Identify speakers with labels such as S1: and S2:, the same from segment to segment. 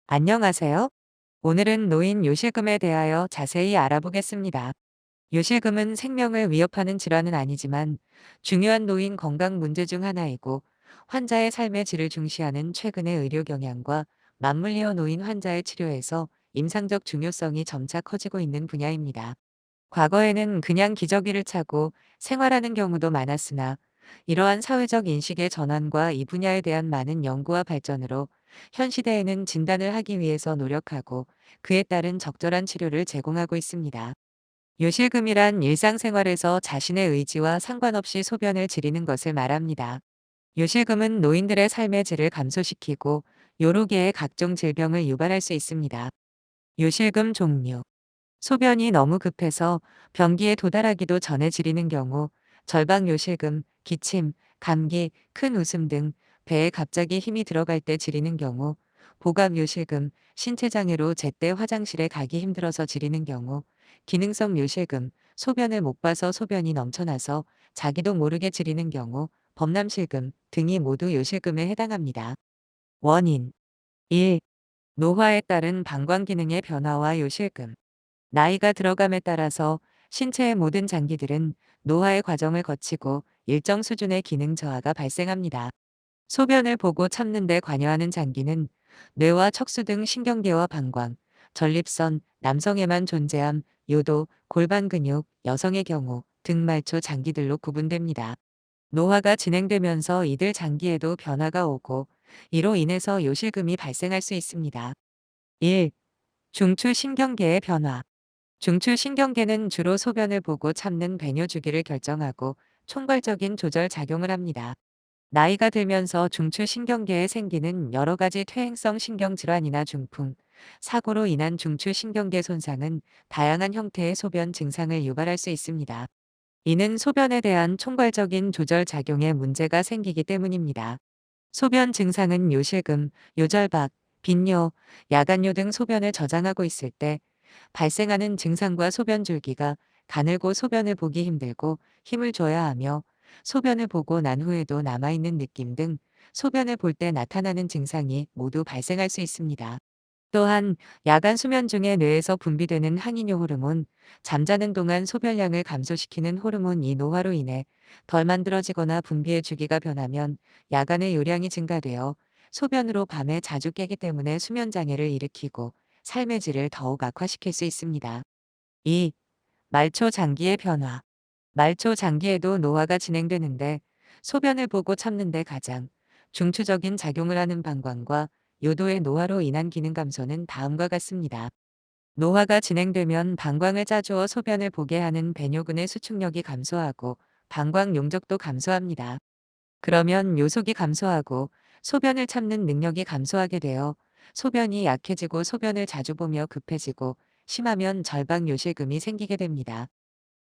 S1: 안녕하세요. 오늘은 노인 요실금에 대하여 자세히 알아보겠습니다. 요실금은 생명을 위협하는 질환은 아니지만 중요한 노인 건강 문제 중 하나이고 환자의 삶의 질을 중시하는 최근의 의료 경향과 맞물려 노인 환자의 치료에서 임상적 중요성이 점차 커지고 있는 분야입니다. 과거에는 그냥 기저귀를 차고 생활하는 경우도 많았으나 이러한 사회적 인식의 전환과 이 분야에 대한 많은 연구와 발전으로 현 시대에는 진단을 하기 위해서 노력하고 그에 따른 적절한 치료를 제공하고 있습니다. 요실금이란 일상생활에서 자신의 의지와 상관없이 소변을 지리는 것을 말합니다. 요실금은 노인들의 삶의 질을 감소시키고 여러 개의 각종 질병을 유발할 수 있습니다. 요실금 종류 소변이 너무 급해서 변기에 도달하기도 전에 지리는 경우, 절박 요실금, 기침, 감기, 큰 웃음 등 배에 갑자기 힘이 들어갈 때 지리는 경우, 복압 요실금, 신체장애로 제때 화장실에 가기 힘들어서 지리는 경우, 기능성 요실금, 소변을 못 봐서 소변이 넘쳐나서 자기도 모르게 지리는 경우, 범람실금 등이 모두 요실금에 해당합니다. 원인 1. 노화에 따른 방광 기능의 변화와 요실금 나이가 들어감에 따라서 신체의 모든 장기들은 노화의 과정을 거치고 일정 수준의 기능 저하가 발생합니다. 소변을 보고 참는 데 관여하는 장기는 뇌와 척수 등 신경계와 방광, 전립선, 남성에만 존재함, 요도, 골반 근육, 여성의 경우 등말초 장기들로 구분됩니다. 노화가 진행되면서 이들 장기에도 변화가 오고 이로 인해서 요실금이 발생할 수 있습니다. 1. 중추신경계의 변화 중추신경계는 주로 소변을 보고 참는 배뇨 주기를 결정하고 총괄적인 조절 작용을 합니다. 나이가 들면서 중추신경계에 생기는 여러 가지 퇴행성 신경질환이나 중풍, 사고로 인한 중추신경계 손상은 다양한 형태의 소변 증상을 유발할 수 있습니다. 이는 소변에 대한 총괄적인 조절 작용에 문제가 생기기 때문입니다. 소변 증상은 요실금, 요절박, 빈뇨, 야간뇨 등 소변을 저장하고 있을 때 발생하는 증상과 소변 줄기가 가늘고 소변을 보기 힘들고 힘을 줘야 하며 소변을 보고 난 후에도 남아있는 느낌 등 소변을 볼 때 나타나는 증상이 모두 발생할 수 있습니다. 또한 야간 수면 중에 뇌에서 분비되는 항이뇨 호르몬, 잠자는 동안 소변량을 감소시키는 호르몬 이 노화로 인해 덜 만들어지거나 분비의 주기가 변하면 야간의 요량이 증가되어 소변으로 밤에 자주 깨기 때문에 수면 장애를 일으키고 삶의 질을 더욱 악화시킬 수 있습니다. 2. 말초 장기의 변화. 말초 장기에도 노화가 진행되는데 소변을 보고 참는 데 가장 중추적인 작용을 하는 방광과 요도의 노화로 인한 기능 감소는 다음과 같습니다. 노화가 진행되면 방광을 짜주어 소변을 보게 하는 배뇨근의 수축력이 감소하고 방광 용적도 감소합니다. 그러면 요속이 감소하고 소변을 참는 능력이 감소하게 되어 소변이 약해지고 소변을 자주 보며 급해지고 심하면 절박 요실금이 생기게 됩니다.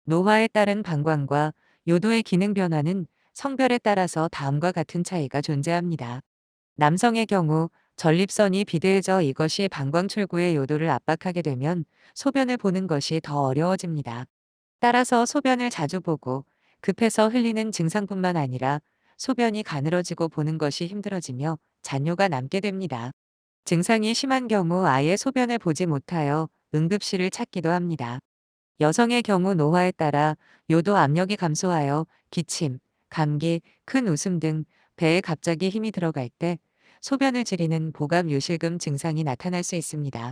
S1: 노화에 따른 방광과 요도의 기능 변화는 성별에 따라서 다음과 같은 차이가 존재합니다. 남성의 경우 전립선이 비대해져 이것이 방광 출구의 요도를 압박하게 되면 소변을 보는 것이 더 어려워집니다. 따라서 소변을 자주 보고 급해서 흘리는 증상뿐만 아니라 소변이 가늘어지고 보는 것이 힘들어지며 잔뇨가 남게 됩니다. 증상이 심한 경우 아예 소변을 보지 못하여 응급실을 찾기도 합니다. 여성의 경우 노화에 따라 요도 압력이 감소하여 기침, 감기, 큰 웃음 등 배에 갑자기 힘이 들어갈 때 소변을 지리는 복압 요실금 증상이 나타날 수 있습니다.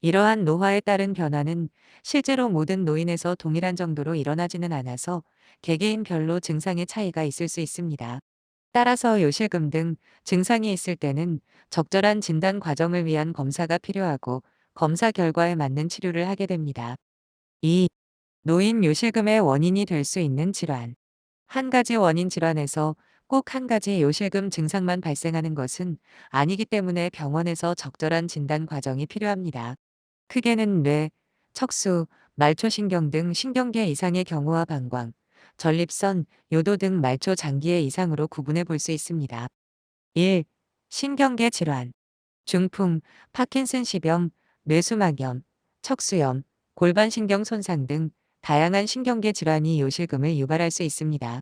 S1: 이러한 노화에 따른 변화는 실제로 모든 노인에서 동일한 정도로 일어나지는 않아서 개개인별로 증상의 차이가 있을 수 있습니다. 따라서 요실금 등 증상이 있을 때는 적절한 진단 과정을 위한 검사가 필요하고 검사 결과에 맞는 치료를 하게 됩니다. 2. 노인 요실금의 원인이 될 수 있는 질환. 한 가지 원인 질환에서 꼭 한 가지 요실금 증상만 발생하는 것은 아니기 때문에 병원에서 적절한 진단 과정이 필요합니다. 크게는 뇌, 척수, 말초신경 등 신경계 이상의 경우와 방광, 전립선, 요도 등 말초 장기의 이상으로 구분해 볼 수 있습니다. 1. 신경계 질환, 중풍, 파킨슨시병, 뇌수막염, 척수염, 골반신경 손상 등 다양한 신경계 질환이 요실금을 유발할 수 있습니다.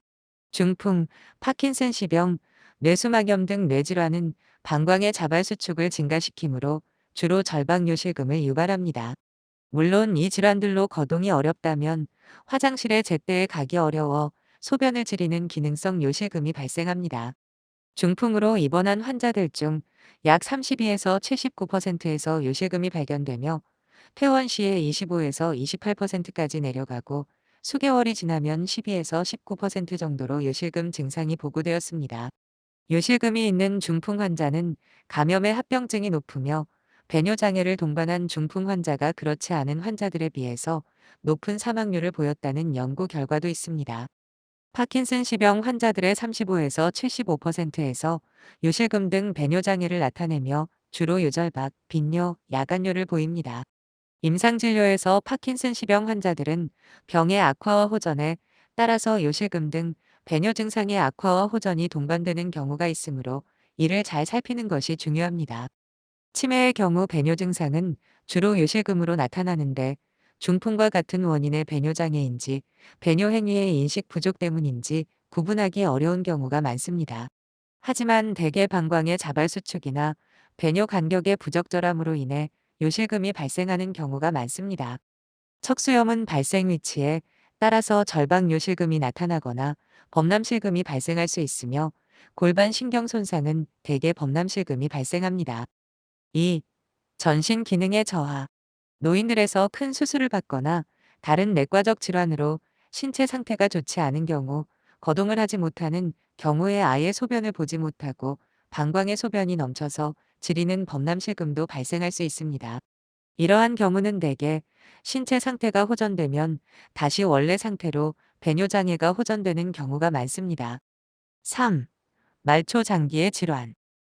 S1: 중풍, 파킨슨시병, 뇌수막염 등 뇌질환은 방광의 자발 수축을 증가시키므로 주로 절박요실금을 유발합니다. 물론 이 질환들로 거동이 어렵다면 화장실에 제때에 가기 어려워 소변을 지리는 기능성 요실금이 발생합니다. 중풍으로 입원한 환자들 중 약 32에서 79%에서 요실금이 발견되며 퇴원 시에 25에서 28%까지 내려가고 수개월이 지나면 12에서 19% 정도로 요실금 증상이 보고되었습니다. 요실금이 있는 중풍 환자는 감염의 합병증이 높으며 배뇨장애를 동반한 중풍 환자가 그렇지 않은 환자들에 비해서 높은 사망률을 보였다는 연구 결과도 있습니다. 파킨슨시병 환자들의 35에서 75%에서 요실금 등 배뇨장애를 나타내며 주로 요절박, 빈뇨, 야간뇨를 보입니다. 임상진료에서 파킨슨시병 환자들은 병의 악화와 호전에 따라서 요실금 등 배뇨 증상의 악화와 호전이 동반되는 경우가 있으므로 이를 잘 살피는 것이 중요합니다. 치매의 경우 배뇨 증상은 주로 요실금으로 나타나는데 중풍과 같은 원인의 배뇨 장애인지 배뇨 행위의 인식 부족 때문인지 구분하기 어려운 경우가 많습니다. 하지만 대개 방광의 자발 수축이나 배뇨 간격의 부적절함으로 인해 요실금이 발생하는 경우가 많습니다. 척수염은 발생 위치에 따라서 절박 요실금이 나타나거나 범람실금이 발생할 수 있으며 골반 신경 손상은 대개 범람실금이 발생합니다. 2. 전신 기능의 저하. 노인들에서 큰 수술을 받거나 다른 내과적 질환으로 신체 상태가 좋지 않은 경우 거동을 하지 못하는 경우에 아예 소변을 보지 못하고 방광에 소변이 넘쳐서 지리는 범람실금도 발생할 수 있습니다. 이러한 경우는 대개 신체 상태가 호전되면 다시 원래 상태로 배뇨장애가 호전되는 경우가 많습니다. 3. 말초 장기의 질환.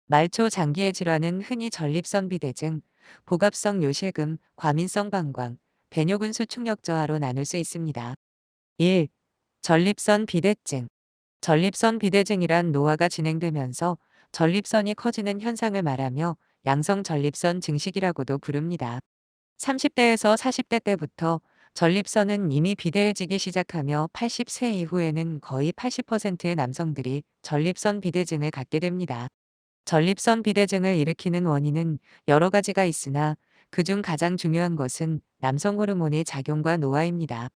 S1: 말초 장기의 질환은 흔히 전립선 비대증, 복압성 요실금, 과민성 방광, 배뇨근수 충격 저하로 나눌 수 있습니다. 1. 전립선 비대증. 전립선 비대증이란 노화가 진행되면서 전립선이 커지는 현상을 말하며 양성 전립선 증식이라고도 부릅니다. 30대에서 40대 때부터 전립선은 이미 비대해지기 시작하며 80세 이후에는 거의 80%의 남성들이 전립선 비대증을 갖게 됩니다. 전립선 비대증을 일으키는 원인은 여러 가지가 있으나 그중 가장 중요한 것은 남성 호르몬의 작용과 노화입니다.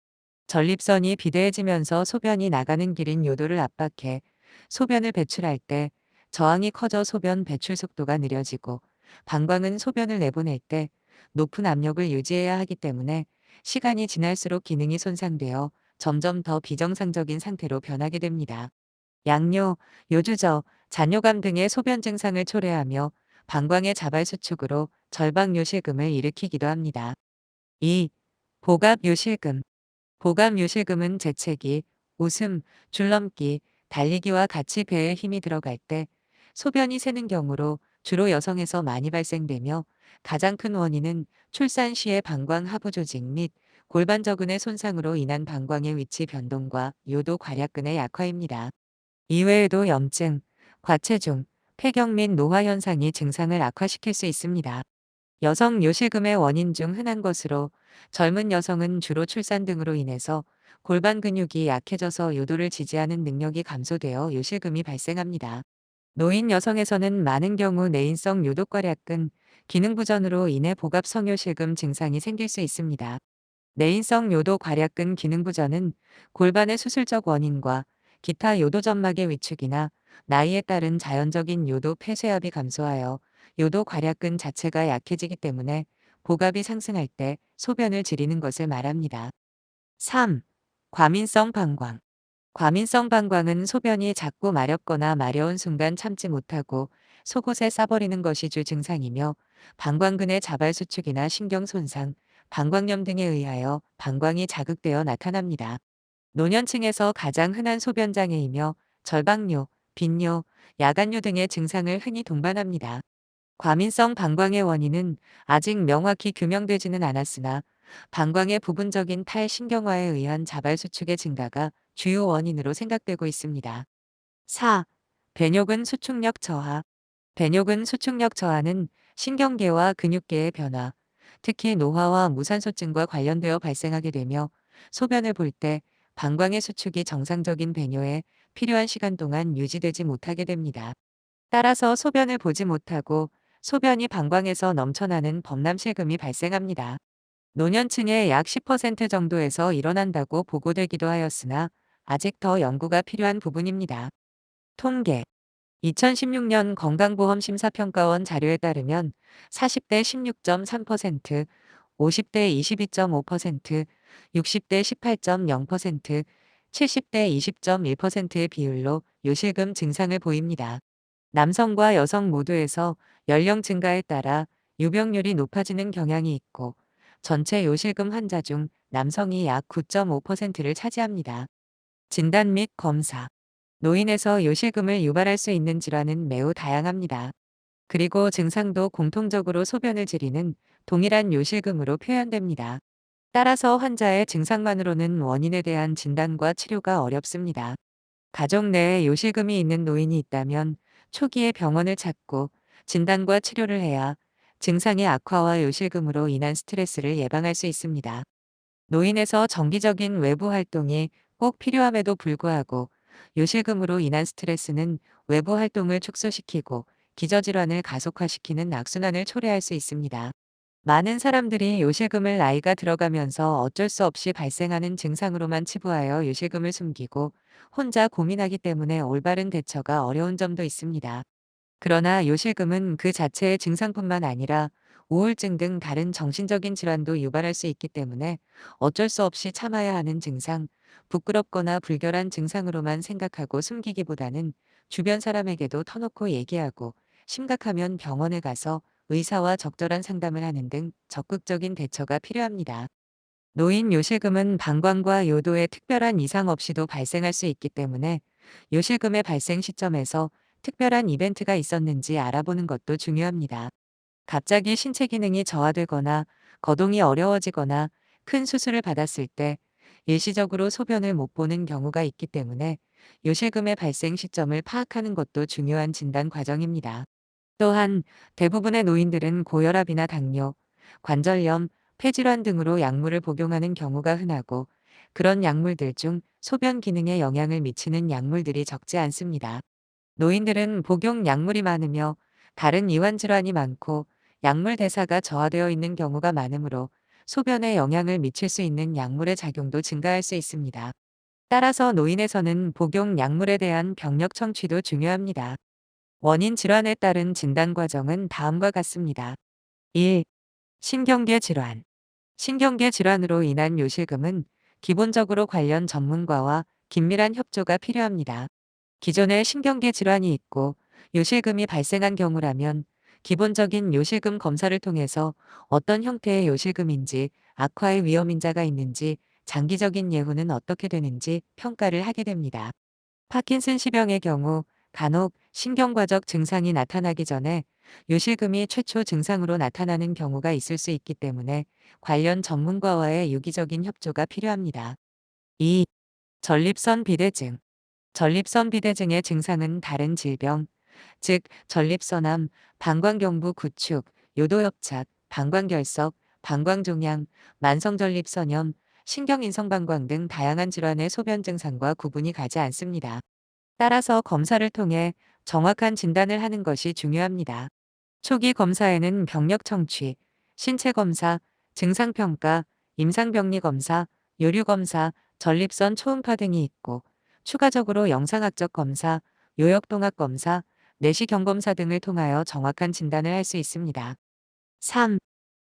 S1: 전립선이 비대해지면서 소변이 나가는 길인 요도를 압박해 소변을 배출할 때 저항이 커져 소변 배출 속도가 느려지고 방광은 소변을 내보낼 때 높은 압력을 유지해야 하기 때문에 시간이 지날수록 기능이 손상되어 점점 더 비정상적인 상태로 변하게 됩니다. 양뇨, 요주저, 잔뇨감 등의 소변 증상을 초래하며 방광의 자발 수축으로 절박요실금을 일으키기도 합니다. 2. 복압요실금. 복압요실금은 재채기, 웃음, 줄넘기, 달리기와 같이 배에 힘이 들어갈 때 소변이 새는 경우로 주로 여성에서 많이 발생되며 가장 큰 원인은 출산 시의 방광 하부 조직 및 골반저근의 손상으로 인한 방광의 위치 변동과 요도 괄약근의 약화입니다. 이외에도 염증, 과체중, 폐경 및 노화 현상이 증상을 악화시킬 수 있습니다. 여성 요실금의 원인 중 흔한 것으로 젊은 여성은 주로 출산 등으로 인해서 골반 근육이 약해져서 요도를 지지하는 능력이 감소되어 요실금이 발생합니다. 노인 여성에서는 많은 경우 내인성 요도괄약근, 기능부전으로 인해 복압성요실금 증상이 생길 수 있습니다. 내인성 요도괄약근 기능부전은 골반의 수술적 원인과 기타 요도점막의 위축이나 나이에 따른 자연적인 요도 폐쇄압이 감소하여 요도괄약근 자체가 약해지기 때문에 복압이 상승할 때 소변을 지리는 것을 말합니다. 3. 과민성 방광. 과민성 방광은 소변이 작고 마렵거나 마려운 순간 참지 못하고 속옷에 싸버리는 것이 주 증상이며 방광근의 자발 수축이나 신경 손상, 방광염 등에 의하여 방광이 자극되어 나타납니다. 노년층에서 가장 흔한 소변 장애이며 절박뇨, 빈뇨, 야간뇨 등의 증상을 흔히 동반합니다. 과민성 방광의 원인은 아직 명확히 규명되지는 않았으나 방광의 부분적인 탈신경화에 의한 자발 수축의 증가가 주요 원인으로 생각되고 있습니다. 4. 배뇨근 수축력 저하. 배뇨근 수축력 저하는 신경계와 근육계의 변화, 특히 노화와 무산소증과 관련되어 발생하게 되며 소변을 볼 때 방광의 수축이 정상적인 배뇨에 필요한 시간 동안 유지되지 못하게 됩니다. 따라서 소변을 보지 못하고 소변이 방광에서 넘쳐나는 범람실금이 발생합니다. 노년층의 약 10% 정도에서 일어난다고 보고되기도 하였으나 아직 더 연구가 필요한 부분입니다. 통계 2016년 건강보험심사평가원 자료에 따르면 40대 16.3%, 50대 22.5%, 60대 18.0%, 70대 20.1%의 비율로 요실금 증상을 보입니다. 남성과 여성 모두에서 연령 증가에 따라 유병률이 높아지는 경향이 있고 전체 요실금 환자 중 남성이 약 9.5%를 차지합니다. 진단 및 검사 노인에서 요실금을 유발할 수 있는 질환은 매우 다양합니다. 그리고 증상도 공통적으로 소변을 지리는 동일한 요실금으로 표현됩니다. 따라서 환자의 증상만으로는 원인에 대한 진단과 치료가 어렵습니다. 가족 내에 요실금이 있는 노인이 있다면 초기에 병원을 찾고 진단과 치료를 해야 증상의 악화와 요실금으로 인한 스트레스를 예방할 수 있습니다. 노인에서 정기적인 외부 활동이 꼭 필요함에도 불구하고 요실금으로 인한 스트레스는 외부 활동을 축소시키고 기저질환을 가속화시키는 악순환을 초래할 수 있습니다. 많은 사람들이 요실금을 나이가 들어가면서 어쩔 수 없이 발생하는 증상으로만 치부하여 요실금을 숨기고 혼자 고민하기 때문에 올바른 대처가 어려운 점도 있습니다. 그러나 요실금은 그 자체의 증상뿐만 아니라 우울증 등 다른 정신적인 질환도 유발할 수 있기 때문에 어쩔 수 없이 참아야 하는 증상, 부끄럽거나 불결한 증상으로만 생각하고 숨기기보다는 주변 사람에게도 터놓고 얘기하고 심각하면 병원에 가서 의사와 적절한 상담을 하는 등 적극적인 대처가 필요합니다. 노인 요실금은 방광과 요도에 특별한 이상 없이도 발생할 수 있기 때문에 요실금의 발생 시점에서 특별한 이벤트가 있었는지 알아보는 것도 중요합니다. 갑자기 신체 기능이 저하되거나 거동이 어려워지거나 큰 수술을 받았을 때 일시적으로 소변을 못 보는 경우가 있기 때문에 요실금의 발생 시점을 파악하는 것도 중요한 진단 과정입니다. 또한 대부분의 노인들은 고혈압이나 당뇨, 관절염, 폐질환 등으로 약물을 복용하는 경우가 흔하고 그런 약물들 중 소변 기능에 영향을 미치는 약물들이 적지 않습니다. 노인들은 복용 약물이 많으며 다른 이완 질환이 많고 약물 대사가 저하되어 있는 경우가 많으므로 소변에 영향을 미칠 수 있는 약물의 작용도 증가할 수 있습니다. 따라서 노인에서는 복용 약물에 대한 병력 청취도 중요합니다. 원인 질환에 따른 진단 과정은 다음과 같습니다. 1. 신경계 질환. 신경계 질환으로 인한 요실금은 기본적으로 관련 전문가와 긴밀한 협조가 필요합니다. 기존에 신경계 질환이 있고 요실금이 발생한 경우라면 기본적인 요실금 검사를 통해서 어떤 형태의 요실금인지, 악화의 위험인자가 있는지, 장기적인 예후는 어떻게 되는지 평가를 하게 됩니다. 파킨슨시병의 경우 간혹 신경과적 증상이 나타나기 전에 요실금이 최초 증상으로 나타나는 경우가 있을 수 있기 때문에 관련 전문가와의 유기적인 협조가 필요합니다. 2. 전립선 비대증. 전립선 비대증의 증상은 다른 질병, 즉 전립선암, 방광경부 구축, 요도협착, 방광결석, 방광종양, 만성전립선염, 신경인성방광 등 다양한 질환의 소변 증상과 구분이 가지 않습니다. 따라서 검사를 통해 정확한 진단을 하는 것이 중요합니다. 초기 검사에는 병력 청취, 신체 검사, 증상 평가, 임상병리 검사, 요류 검사, 전립선 초음파 등이 있고 추가적으로 영상학적 검사, 요역동학 검사, 내시경 검사 등을 통하여 정확한 진단을 할 수 있습니다. 3.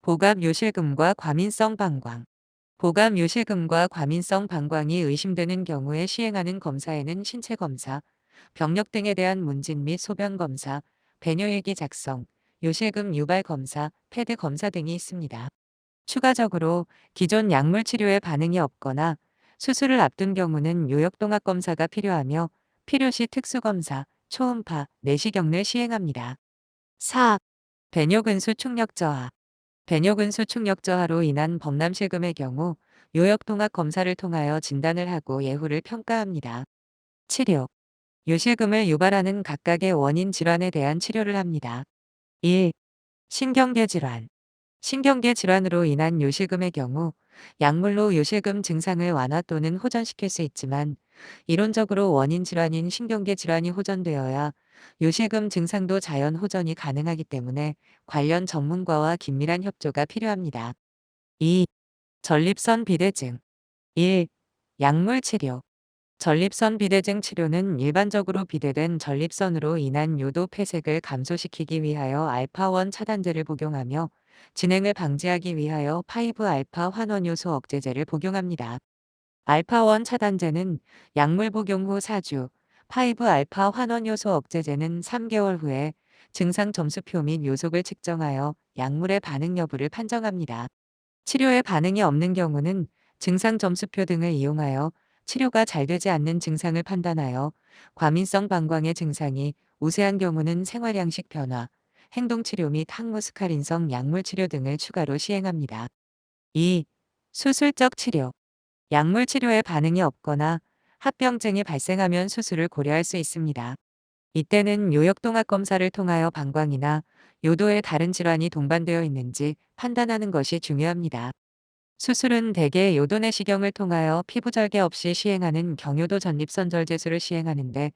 S1: 보감 요실금과 과민성 방광. 보감 요실금과 과민성 방광이 의심되는 경우에 시행하는 검사에는 신체 검사, 병력 등에 대한 문진 및 소변 검사, 배뇨일기 작성, 요실금 유발 검사, 패드 검사 등이 있습니다. 추가적으로 기존 약물 치료에 반응이 없거나 수술을 앞둔 경우는 요역동학 검사가 필요하며 필요시 특수검사, 초음파, 내시경을 시행합니다. 4. 배뇨근수 충격 저하. 배뇨근수 충격 저하로 인한 범람실금의 경우 요역동학 검사를 통하여 진단을 하고 예후를 평가합니다. 치료. 요실금을 유발하는 각각의 원인 질환에 대한 치료를 합니다. 1. 신경계 질환. 신경계 질환으로 인한 요실금의 경우 약물로 요실금 증상을 완화 또는 호전시킬 수 있지만 이론적으로 원인 질환인 신경계 질환이 호전되어야 요실금 증상도 자연 호전이 가능하기 때문에 관련 전문가와 긴밀한 협조가 필요합니다. 2. 전립선 비대증. 1. 약물 치료. 전립선 비대증 치료는 일반적으로 비대된 전립선으로 인한 요도 폐색을 감소시키기 위하여 알파1 차단제를 복용하며 진행을 방지하기 위하여 5알파 환원요소 억제제를 복용합니다. 알파1 차단제는 약물 복용 후 4주, 5알파 환원요소 억제제는 3개월 후에 증상 점수표 및 요속을 측정하여 약물의 반응 여부를 판정합니다. 치료에 반응이 없는 경우는 증상 점수표 등을 이용하여 치료가 잘 되지 않는 증상을 판단하여 과민성 방광의 증상이 우세한 경우는 생활양식 변화, 행동치료 및 항무스카린성 약물 치료 등을 추가로 시행합니다. 2. 수술적 치료. 약물 치료에 반응이 없거나 합병증이 발생하면 수술을 고려할 수 있습니다. 이때는 요역동학 검사를 통하여 방광이나 요도에 다른 질환이 동반되어 있는지 판단하는 것이 중요합니다. 수술은 대개 요도 내시경을 통하여 피부절개 없이 시행하는 경요도 전립선절제술을 시행하는데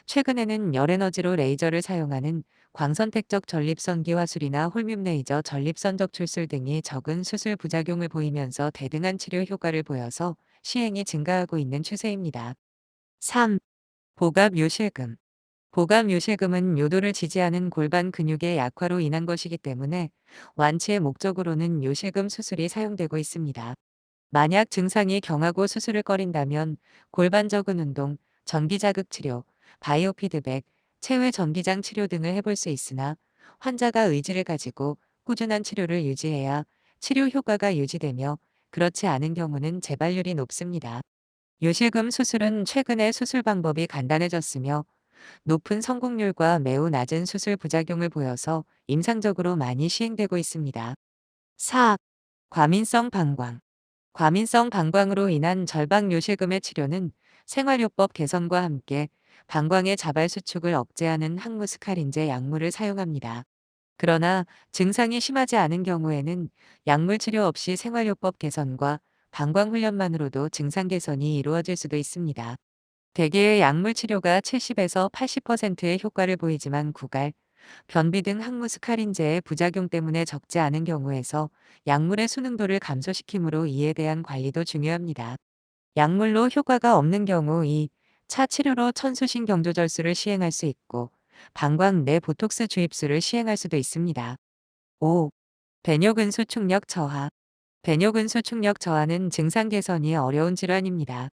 S1: 최근에는 열에너지로 레이저를 사용하는 광선택적 전립선기화술이나 홀뮴 레이저 전립선 적출술 등이 적은 수술 부작용을 보이면서 대등한 치료 효과를 보여서 시행이 증가하고 있는 추세입니다. 3. 복압 요실금. 복압 요실금은 요도를 지지하는 골반 근육의 약화로 인한 것이기 때문에 완치의 목적으로는 요실금 수술이 사용되고 있습니다. 만약 증상이 경하고 수술을 꺼린다면 골반 적은 운동, 전기자극 치료, 바이오 피드백, 체외 전기장 치료 등을 해볼 수 있으나 환자가 의지를 가지고 꾸준한 치료를 유지해야 치료 효과가 유지되며 그렇지 않은 경우는 재발률이 높습니다. 요실금 수술은 최근에 수술 방법이 간단해졌으며 높은 성공률과 매우 낮은 수술 부작용을 보여서 임상적으로 많이 시행되고 있습니다. 4. 과민성 방광. 과민성 방광으로 인한 절박 요실금의 치료는 생활요법 개선과 함께 방광의 자발 수축을 억제하는 항무스카린제 약물을 사용합니다. 그러나 증상이 심하지 않은 경우에는 약물 치료 없이 생활요법 개선과 방광 훈련만으로도 증상 개선이 이루어질 수도 있습니다. 대개의 약물 치료가 70에서 80%의 효과를 보이지만 구갈, 변비 등 항무스카린제의 부작용 때문에 적지 않은 경우에서 약물의 수능도를 감소시키므로 이에 대한 관리도 중요합니다. 약물로 효과가 없는 경우 2. 차 치료로 천수신경조절술을 시행할 수 있고 방광 내 보톡스 주입술을 시행할 수도 있습니다. 5. 배뇨근수 충력 저하. 배뇨근수 충력 저하는 증상 개선이 어려운 질환입니다.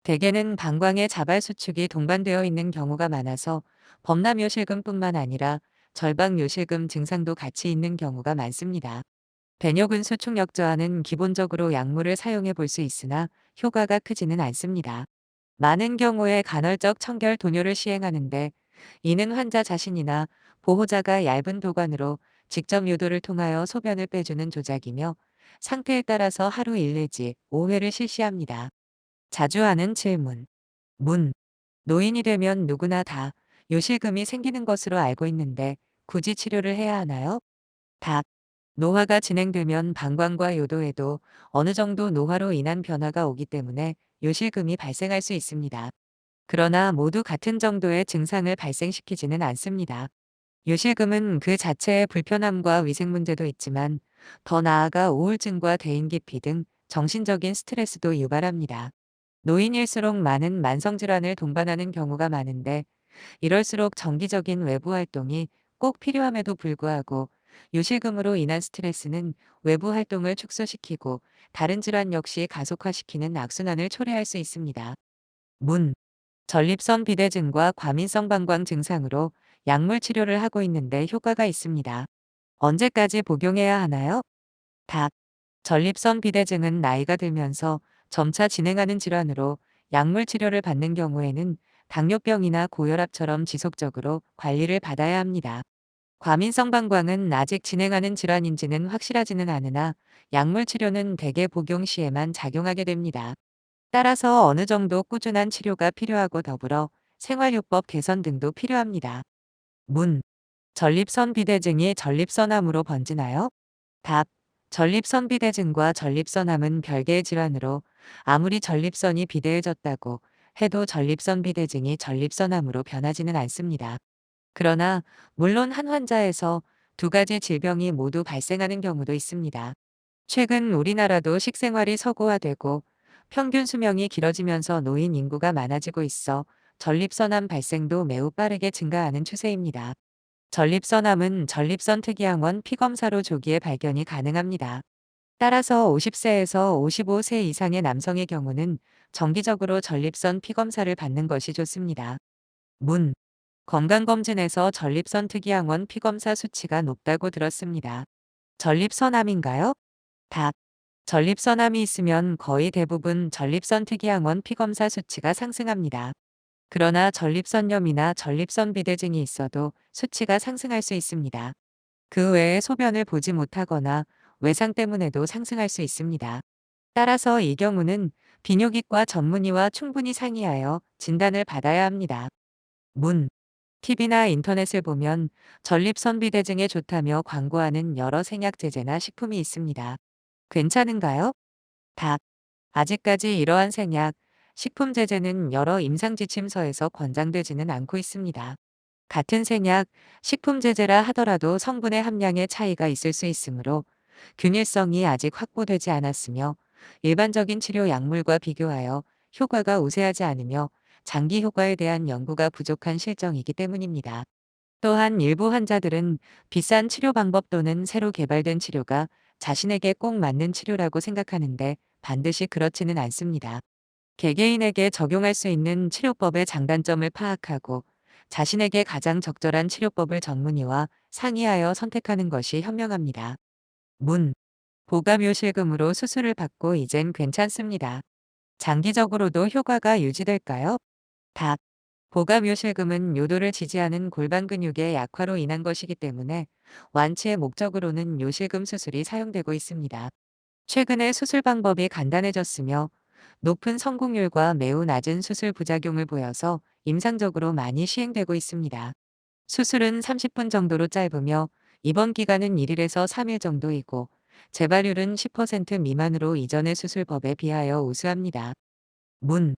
S1: 대개는 방광의 자발 수축이 동반되어 있는 경우가 많아서 범람요실금뿐만 아니라 절박요실금 증상도 같이 있는 경우가 많습니다. 배뇨근수 충력 저하는 기본적으로 약물을 사용해 볼 수 있으나 효과가 크지는 않습니다. 많은 경우에 간헐적 청결 도뇨를 시행하는데 이는 환자 자신이나 보호자가 얇은 도관으로 직접 요도를 통하여 소변을 빼주는 조작이며 상태에 따라서 하루 1 내지 5회를 실시합니다. 자주 하는 질문. 노인이 되면 누구나 다 요실금이 생기는 것으로 알고 있는데 굳이 치료를 해야 하나요? 답. 노화가 진행되면 방광과 요도에도 어느 정도 노화로 인한 변화가 오기 때문에 요실금이 발생할 수 있습니다. 그러나 모두 같은 정도의 증상을 발생시키지는 않습니다. 요실금은 그 자체의 불편함과 위생 문제도 있지만 더 나아가 우울증과 대인기피 등 정신적인 스트레스도 유발합니다. 노인일수록 많은 만성질환을 동반하는 경우가 많은데 이럴수록 정기적인 외부 활동이 꼭 필요함에도 불구하고 요실금으로 인한 스트레스는 외부 활동을 축소시키고 다른 질환 역시 가속화시키는 악순환을 초래할 수 있습니다. 전립선 비대증과 과민성 방광 증상으로 약물 치료를 하고 있는데 효과가 있습니다. 언제까지 복용해야 하나요? 답. 전립선 비대증은 나이가 들면서 점차 진행하는 질환으로 약물 치료를 받는 경우에는 당뇨병이나 고혈압처럼 지속적으로 관리를 받아야 합니다. 과민성 방광은 아직 진행하는 질환인지는 확실하지는 않으나 약물 치료는 대개 복용 시에만 작용하게 됩니다. 따라서 어느 정도 꾸준한 치료가 필요하고 더불어 생활요법 개선 등도 필요합니다. 전립선 비대증이 전립선암으로 번지나요? 답. 전립선 비대증과 전립선암은 별개의 질환으로 아무리 전립선이 비대해졌다고 해도 전립선 비대증이 전립선암으로 변하지는 않습니다. 그러나 물론 한 환자에서 두 가지 질병이 모두 발생하는 경우도 있습니다. 최근 우리나라도 식생활이 서구화되고 평균 수명이 길어지면서 노인 인구가 많아지고 있어 전립선암 발생도 매우 빠르게 증가하는 추세입니다. 전립선암은 전립선 특이항원 피검사로 조기에 발견이 가능합니다. 따라서 50세에서 55세 이상의 남성의 경우는 정기적으로 전립선 피검사를 받는 것이 좋습니다. 문. 건강검진에서 전립선 특이항원 피검사 수치가 높다고 들었습니다. 전립선암인가요? 답. 전립선암이 있으면 거의 대부분 전립선 특이항원 피검사 수치가 상승합니다. 그러나 전립선염이나 전립선 비대증이 있어도 수치가 상승할 수 있습니다. 그 외에 소변을 보지 못하거나 외상 때문에도 상승할 수 있습니다. 따라서 이 경우는 비뇨기과 전문의와 충분히 상의하여 진단을 받아야 합니다. 문. TV나 인터넷을 보면 전립선 비대증에 좋다며 광고하는 여러 생약제제나 식품이 있습니다. 괜찮은가요? 답. 아직까지 이러한 생약, 식품 제제는 여러 임상지침서에서 권장되지는 않고 있습니다. 같은 생약, 식품 제제라 하더라도 성분의 함량의 차이가 있을 수 있으므로 균일성이 아직 확보되지 않았으며 일반적인 치료 약물과 비교하여 효과가 우세하지 않으며 장기 효과에 대한 연구가 부족한 실정이기 때문입니다. 또한 일부 환자들은 비싼 치료 방법 또는 새로 개발된 치료가 자신에게 꼭 맞는 치료라고 생각하는데 반드시 그렇지는 않습니다. 개개인에게 적용할 수 있는 치료법의 장단점을 파악하고 자신에게 가장 적절한 치료법을 전문의와 상의하여 선택하는 것이 현명합니다. 문. 보감요실금으로 수술을 받고 이젠 괜찮습니다. 장기적으로도 효과가 유지될까요? 답. 보감요실금은 요도를 지지하는 골반 근육의 약화로 인한 것이기 때문에 완치의 목적으로는 요실금 수술이 사용되고 있습니다. 최근에 수술 방법이 간단해졌으며 높은 성공률과 매우 낮은 수술 부작용을 보여서 임상적으로 많이 시행되고 있습니다. 수술은 30분 정도로 짧으며 입원 기간은 1일에서 3일 정도이고 재발률은 10% 미만으로 이전의 수술법에 비하여 우수합니다. 문.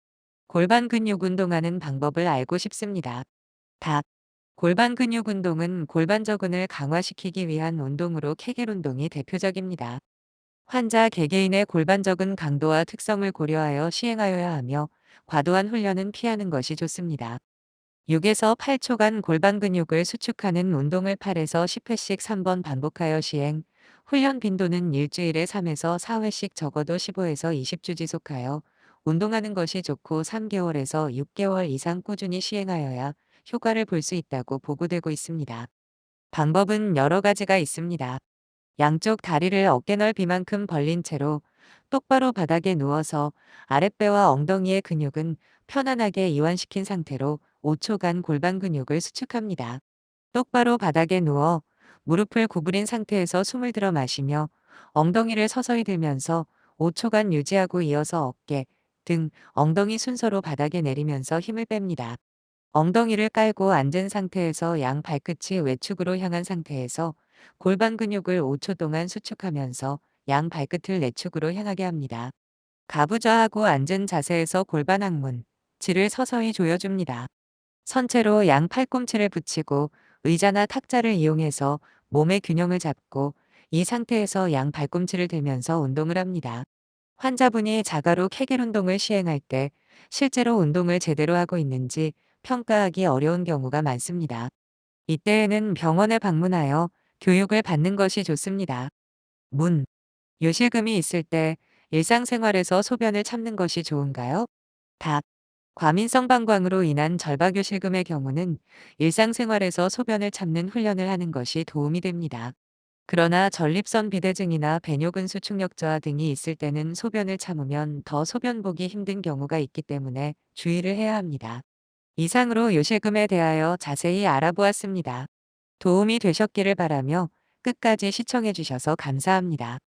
S1: 골반 근육 운동하는 방법을 알고 싶습니다. 답. 골반 근육 운동은 골반저근을 강화시키기 위한 운동으로 케겔 운동이 대표적입니다. 환자 개개인의 골반적은 강도와 특성을 고려하여 시행하여야 하며 과도한 훈련은 피하는 것이 좋습니다. 6에서 8초간 골반 근육을 수축하는 운동을 8에서 10회씩 3번 반복하여 시행, 훈련 빈도는 일주일에 3에서 4회씩 적어도 15에서 20주 지속하여 운동하는 것이 좋고 3개월에서 6개월 이상 꾸준히 시행하여야 효과를 볼 수 있다고 보고되고 있습니다. 방법은 여러 가지가 있습니다. 양쪽 다리를 어깨 넓이만큼 벌린 채로 똑바로 바닥에 누워서 아랫배와 엉덩이의 근육은 편안하게 이완시킨 상태로 5초간 골반 근육을 수축합니다. 똑바로 바닥에 누워 무릎을 구부린 상태에서 숨을 들어 마시며 엉덩이를 서서히 들면서 5초간 유지하고 이어서 어깨, 등, 엉덩이 순서로 바닥에 내리면서 힘을 뺍니다. 엉덩이를 깔고 앉은 상태에서 양 발끝이 외축으로 향한 상태에서 골반 근육을 5초 동안 수축하면서 양 발끝을 내축으로 향하게 합니다. 가부좌하고 앉은 자세에서 골반 항문, 지를 서서히 조여줍니다. 선체로 양 팔꿈치를 붙이고 의자나 탁자를 이용해서 몸의 균형을 잡고 이 상태에서 양 발꿈치를 들면서 운동을 합니다. 환자분이 자가로 케겔 운동을 시행할 때 실제로 운동을 제대로 하고 있는지 평가하기 어려운 경우가 많습니다. 이때에는 병원에 방문하여 교육을 받는 것이 좋습니다. 문. 요실금이 있을 때 일상생활에서 소변을 참는 것이 좋은가요? 답. 과민성 방광으로 인한 절박요실금의 경우는 일상생활에서 소변을 참는 훈련을 하는 것이 도움이 됩니다. 그러나 전립선 비대증이나 배뇨근수 충격 저하 등이 있을 때는 소변을 참으면 더 소변 보기 힘든 경우가 있기 때문에 주의를 해야 합니다. 이상으로 요실금에 대하여 자세히 알아보았습니다. 도움이 되셨기를 바라며 끝까지 시청해 주셔서 감사합니다.